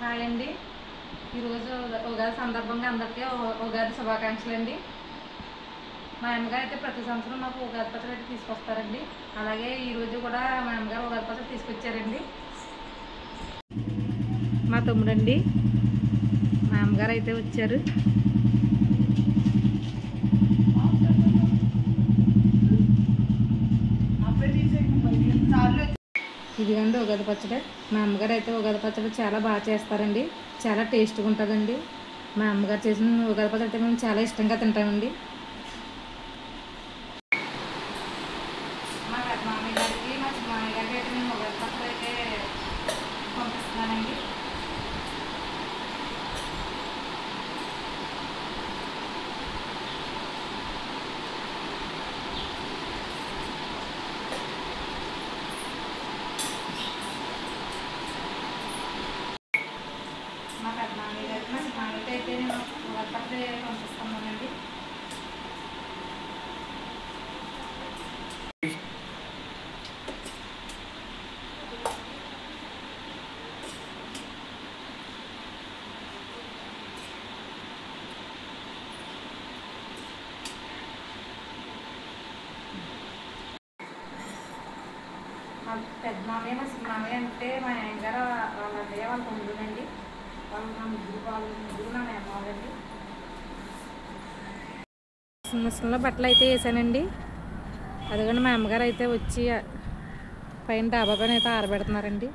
Hi అండి. ఈరోజు ఉగాది సందర్భంగా అందరికీ ఉగాది శుభాకాంక్షలు అండి. మా అమ్మగారు అయితే ప్రతి సంవత్సరం మాకు ఉగాది పచ్చడి అయితే తీసుకొస్తారండి. అలాగే ఈరోజు కూడా మా అమ్మగారు ఉగాది పచ్చడి తీసుకొచ్చారండి. మా తమ్ముడండి, మా అమ్మగారు అయితే వచ్చారు. ఇదిగండి ఉగాది పచ్చడి. మా అమ్మగారు అయితే ఉగాది పచ్చడి చాలా బాగా చేస్తారండి. చాలా టేస్ట్గా ఉంటుందండి. మా అమ్మగారు చేసిన ఉగాది పచ్చడి అయితే మేము చాలా ఇష్టంగా తింటామండి. మా పెద్ద మామయ్య గారికి, మా చిన్న మామయ్య గారికి అయితే మేము ఉగాది పచ్చడి అయితే పంపిస్తున్నానండి. మా పెద్ద మామయ్య గారికి, మా చిన్న మామయ్యకి అయితే నేను ఉగాది పచ్చడి పంపిస్తున్నానండి. మా పెద్ద మామయ్య, మా చిన్న మామయ్య అంటే మా ఆయనగారు వాళ్ళ అన్నయ్య వాళ్ళ తమ్ముడునండి. వాళ్ళు మా ముగ్గురు నా మేనమావులండి. మిషన్లో బట్టలు అయితే వేసానండి. అదిగోండి మా అమ్మగారు అయితే వచ్చి పైన డాబా పైన అయితే ఆరబెడుతున్నారండి.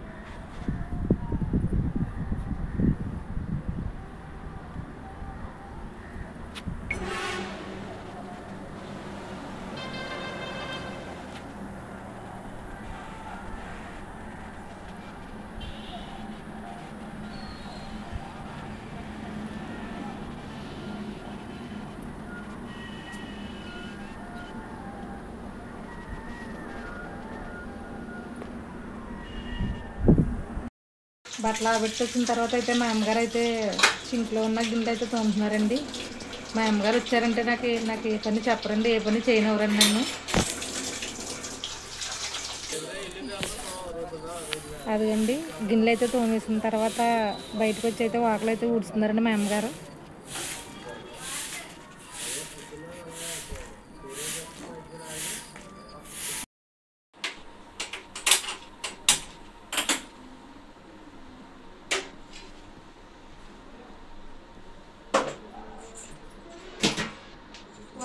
బట్టలు ఆరబెట్టి వచ్చిన తర్వాత అయితే మా అమ్మగారు అయితే సింక్లో ఉన్న గిన్నెలు అయితే తోముతున్నారండి. మా అమ్మగారు వచ్చారంటే నాకు ఏ పని చెప్పరండి, ఏ పని చేయనివ్వరండి నన్ను. అదిగండి గిన్నెలు అయితే తోమేసిన తర్వాత బయటకు వచ్చి అయితే వాకలు అయితే ఊడుస్తున్నారండి మా అమ్మగారు.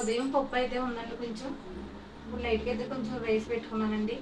ఉదయం పప్పు అయితే ఉందండి కొంచెం. ఇప్పుడు నైట్కి అయితే కొంచెం రైస్ పెట్టుకున్నానండి.